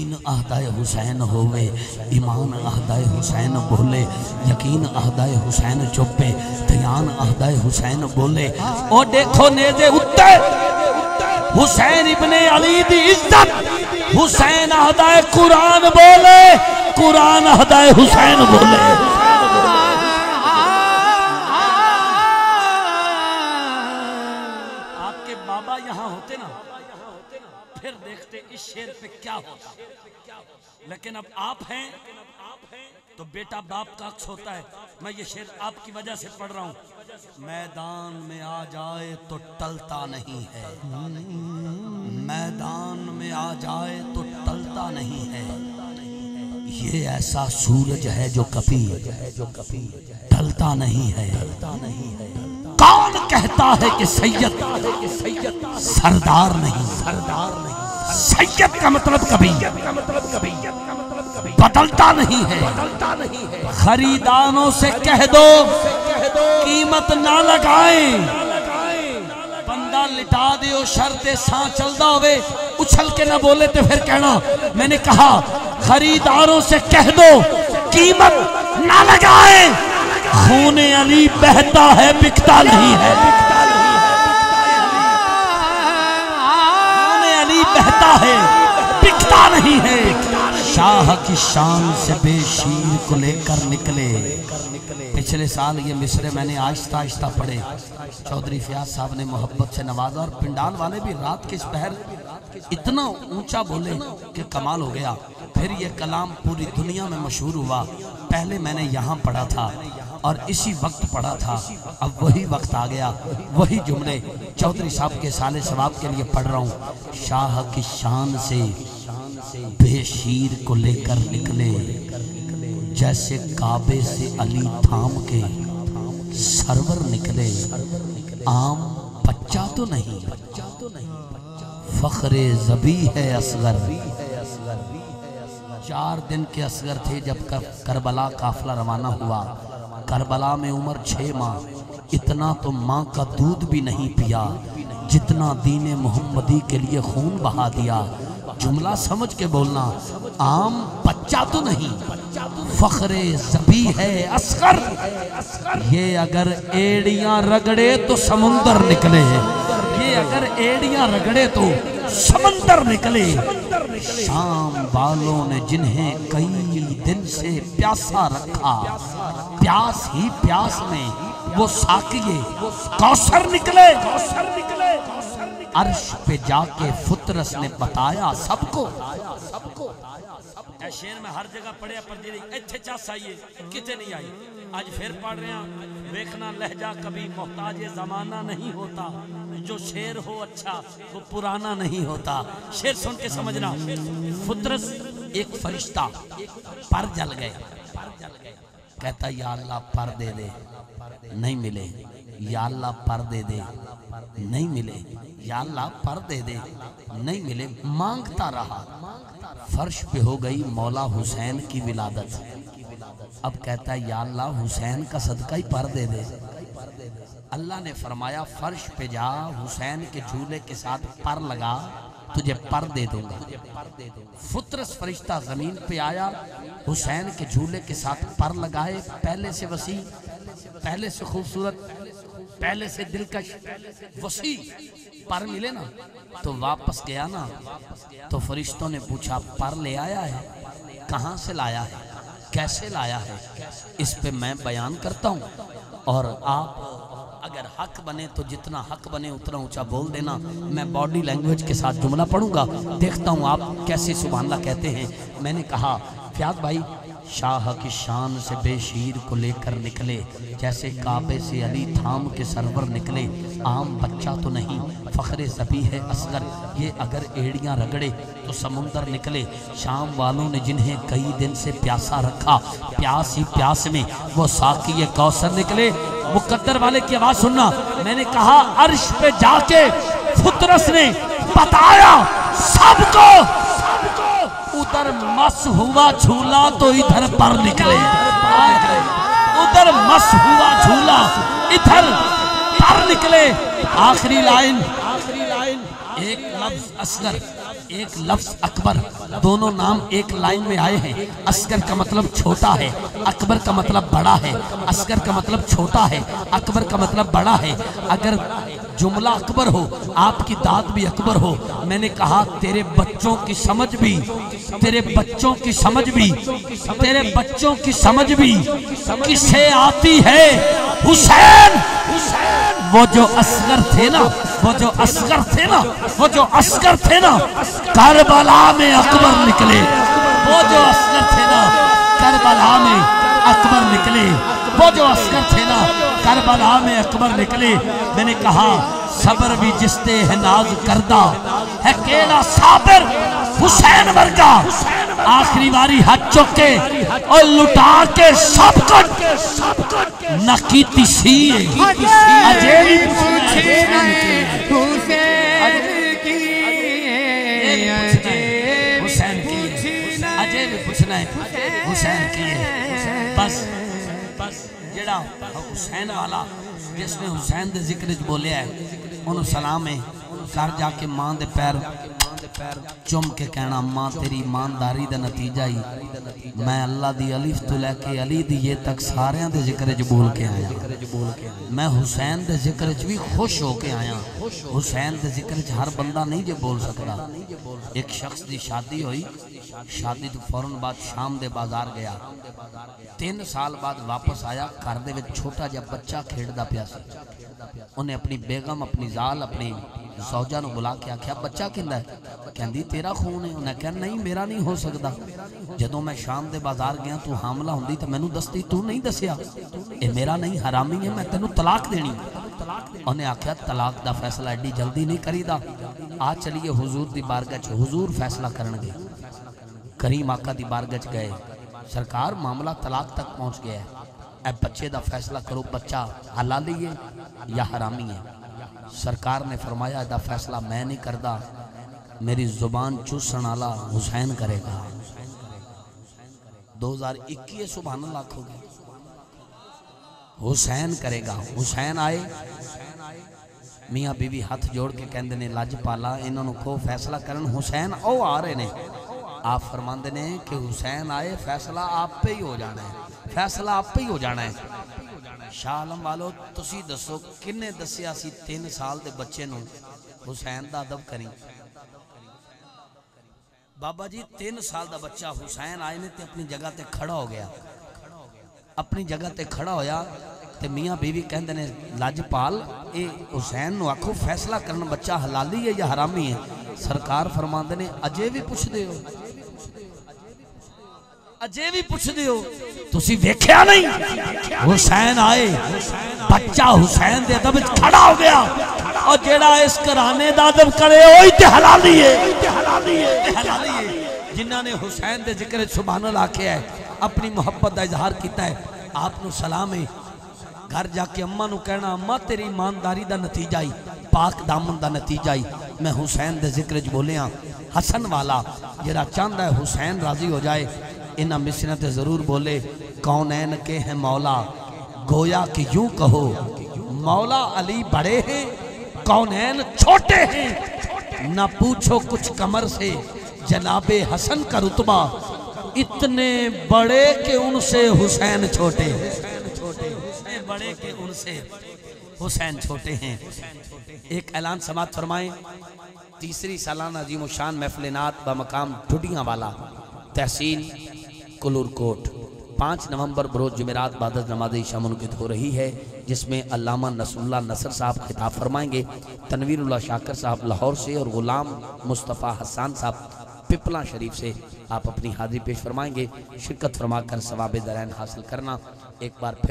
दीन अहदाए हुसैन होवे, ईमान अहदाए हुसैन बोले, यकीन अहदाए हुसैन चुपे, ध्यान अहदाए हुसैन बोले। और देखो नेज़े उत्ते हुसैन इब्ने अली दी इज्जत, हुसैन अहदाए कुरान बोले, कुरान अहदाए हुसैन बोले। आपके बाबा यहाँ होते ना, फिर देखते इस शेर पे क्या होता। लेकिन अब आप हैं तो बेटा बाप का अक्स होता है। मैं ये शेर आपकी वजह से पढ़ रहा हूँ। मैदान में आ जाए तो टलता नहीं है, मैदान में आ जाए तो टलता नहीं है। ये ऐसा सूरज है जो कभी ढलता नहीं है। कौन कहता है कि सैयद सरदार नहीं, सैयद का मतलब कभी बदलता नहीं है। खरीदारों से कह दो कीमत ना लगाएं, बंदा लिटा दे शर्ते सा चलदा होवे, उछल के ना बोले तो फिर कहना मैंने कहा। खरीदारों से कह दो कीमत ना लगाएं, खूने अली बहता है बिकता नहीं है। खूने अली बहता है बिकता नहीं है। शाह की शान से बेशीर को लेकर निकले। पिछले साल ये मिसरे मैंने आहिस्ता आहिस्ता पढ़े, चौधरी फयाज साहब ने मोहब्बत से नवाजा, और पिंडाल वाले भी रात के इस पहर इतना ऊंचा बोले कि कमाल हो गया। फिर ये कलाम पूरी दुनिया में मशहूर हुआ। पहले मैंने यहाँ पढ़ा था और इसी वक्त पढ़ा था, अब वही वक्त आ गया, वही जुमले चौधरी साहब के साले सवाब के लिए पढ़ रहा हूँ। शाह की शान से बेशीर को लेकर निकले, जैसे काबे से अली थाम के सरवर निकले। आम बच्चा तो नहीं, फख्रे ज़बी है असगर। 4 दिन के असगर थे जब करबला काफिला रवाना हुआ। करबला में उम्र 6 माह। इतना तो माँ का दूध भी नहीं पिया जितना दीने मोहम्मदी के लिए खून बहा दिया। जुमला समझ के बोलना, आम बच्चा तो नहीं, फख्रे ज़बी है असगर। ये अगर एड़ियां रगड़े तो समुंदर निकले, ये अगर एड़ियां रगड़े तो समंदर निकले। शाम वालों ने जिन्हें कई दिन से प्यासा रखा, प्यास ही प्यास में वो साकिए कौसर निकले। अर्श पे जाके फुतरस ने बताया सबको। शेर में हर जगह पढ़िया पर इत्थे चास आइए किते नहीं आई। आज फिर पढ़ रहे हैं, देखना लहजा कभी मोहताज जमाना नहीं होता। जो शेर हो अच्छा वो पुराना नहीं होता। शेर सुन के समझना। फुतरस एक फरिश्ता पर जल गया, कहता या अल्लाह पर दे दे, नहीं मिले। या अल्लाह पर दे दे, नहीं मिले। या अल्लाह पर दे दे, नहीं मिले। मांगता रहा। फर्श पे हो गई मौला हुसैन की विलादत। अब कहता है या अल्लाह हुसैन का सदका ही पर दे दे। अल्लाह ने फरमाया फर्श पे जा, हुसैन के झूले के साथ पर लगा, तुझे पर दे दूंगा। फुतरस फरिश्ता जमीन पे आया, हुसैन के झूले के साथ पर लगाए। पहले से वसी, पहले से खूबसूरत, पहले से दिलकश वसी पर मिले ना, तो वापस गया ना, तो फरिश्तों ने पूछा पर ले आया है? कहाँ से लाया है, कैसे लाया है? इस पे मैं बयान करता हूँ, और आप अगर हक बने तो जितना हक बने उतना ऊंचा बोल देना। मैं बॉडी लैंग्वेज के साथ जुमला पढ़ूंगा, देखता हूँ आप कैसे सुभान अल्लाह कहते हैं। मैंने कहा फयाज भाई, शाह की शान से बेशीर को लेकर निकले, जैसे काबे से अली थाम के सरवर निकले। आम बच्चा तो नहीं, फख्रे ज़बी है असगर। ये अगर एड़ियां रगड़े तो समुंदर निकले। शाम वालों ने जिन्हें कई दिन से प्यासा रखा, प्यास ही प्यास में वो साकी कौसर निकले। मुकद्दर वाले की आवाज सुनना। मैंने कहा अर्श पे जाके फुतरस ने बताया सबको। उधर मस हुआ झूला तो इधर पर निकले, उधर मस हुआ झूला इधर पर निकले। आखिरी लाइन, एक लफ्ज असगर, एक लफ्ज अकबर, दोनों नाम एक लाइन में आए हैं। असगर का मतलब छोटा है, अकबर का मतलब बड़ा है। असगर का मतलब छोटा है, अकबर का मतलब बड़ा है। अगर जुमला अकबर हो, आपकी दाद भी अकबर हो। मैंने कहा तेरे बच्चों की समझ भी, तेरे बच्चों की समझ भी, तेरे बच्चों की समझ भी किसे आती है? हुसैन। वो जो असगर थे ना, वो जो असगर थे ना, वो जो असगर थे ना, करबला में अकबर निकले। वो जो असगर थे ना, करबला में अकबर निकले। वो जो असगर थे ना, करबला में अकबर निकले। मैंने कहा सबर भी जिसते है नाज करदा है, केला साबिर हुसैन वर्गा। आखिरी बारी हाथ चुक के और लुटा के सब कुछ नकीती सी अजय भी हुसैन की, अजय भी पूछना है हुसैन की। बस बस जेड़ा हुसैन वाला जिसने हुसैन दे जिक्र च बोलिया है, उन्होंने सलाम है। घर जाके मां दे पैर चुम के कहना, मां तेरी ईमानदारी का नतीजा ही मैं अल्लाह दी अलिफ तो लैके अली दी ये तक सारियां दे जिक्र च बोल के आया। मैं हुसैन दे जिक्र च भी खुश हो के आया। हुसैन दे जिक्र च हर बंदा नहीं जे बोल सकता। एक शख्स की शादी हुई, शादी तो फौरन बाद शाम दे बाजार गया। 3 साल बाद वापस आया, घर दे विच छोटा जिहा बच्चा खेडदा पिया सी। उन्हें अपनी बेगम, अपनी जाल, अपनी सौजा नूं बुला के आख्या, बच्चा किंदा है? कहंदी तेरा खून है। उन्हें कहा नहीं मेरा नहीं हो सकता। जदों मैं शाम दे बाजार गया तू हामला हुंदी तो मैनू दसदी, तू नहीं दसिया। ये मेरा नहीं, हरामी है, मैं तेनू तलाक देनी। उन्हें आख्या तलाक दा फैसला एडी जल्दी नहीं करीदा, आ चलिए हुजूर दी बारगाह च, हुजूर फैसला करनगे। करीम आका दी बारगाह च गए, सरकार मामला तलाक तक पहुंच गया है, अब बच्चे दा फैसला करो, बच्चा हलाली है या हरामी है। सरकार ने फरमाया दा फैसला मैं नहीं करदा, मेरी जुबान चूसण वाला हुसैन करेगा। 2021 सुभान अल्लाह हो गया, हुसैन करेगा। हुसैन आए, मियाँ बीवी हाथ जोड़ के कहते ने लजपाला इन्हों को फैसला करन। हुसैन ओ आ रहे ने, आप फरमाते ने कि हुसैन आए, फैसला आप पे ही हो जाना है, फैसला आप पे ही हो जाना है। शाह आलम वालो तुसी दसो किन्ने दसिया सी 3 साल के बच्चे नूं हुसैन दा अदब करी? बाबा जी 3 साल का बच्चा हुसैन आए ने ते अपनी जगह ते खड़ा हो गया। अपनी जगह ते खड़ा होया ते मियाँ बीवी कहते ने लजपाल ये हुसैन नूं आखो फैसला करन, बच्चा हलाली है या हरामी है। सरकार फरमाते ने अजे भी पुछदे हो, अजे भी पुछदे हो, तुसी वेख्या नहीं? हुसैन आए, बच्चा हुसैन दे अदब खड़ा हो गया, और जेड़ा इस घराने दा अदब करे ओही ते हलाली है, हलाली है। जिन्हां ने हुसैन दे जिक्र सुभान अल्लाह आख्या है, अपनी मुहब्बत का इजहार किया है, आपनू सलाम है। घर जाके अम्मा नू कहना, अम्मा तेरी ईमानदारी का नतीजा ही, पाक दामन का नतीजा ही मैं हुसैन दे जिक्र च बोलिया। हसन वाला जेड़ा चाहता है हुसैन राजी हो जाए, इन्हां मिसरां ते जरूर बोले, कौनैन के हैं मौला, गोया कि यूं कहो मौला अली बड़े हैं, कौनैन छोटे हैं। ना पूछो कुछ कमर से जनाबे हसन का रुतबा, इतने बड़े के उनसे हुसैन छोटे, इतने बड़े के उनसे हुसैन छोटे हैं। एक ऐलान समात फरमाएं, 3री सालाना अजीम शान महफिल नात बमकाम ढुडियां वाला, तहसील कुलूरकोट, 5 नवंबर बरोज जुमेरात बाद नमाज इशा मुनक़िद हो रही है, जिसमें अल्लामा नसरुल्लाह नसर साहब खिताब फरमाएंगे। तनवीरुल्लाह शाकर साहब लाहौर से और गुलाम मुस्तफ़ा हसन साहब पिपला शरीफ से आप अपनी हाजिरी पेश फरमाएंगे। शिरकत फरमाकर सवाब दरैन हासिल करना। एक बार फिर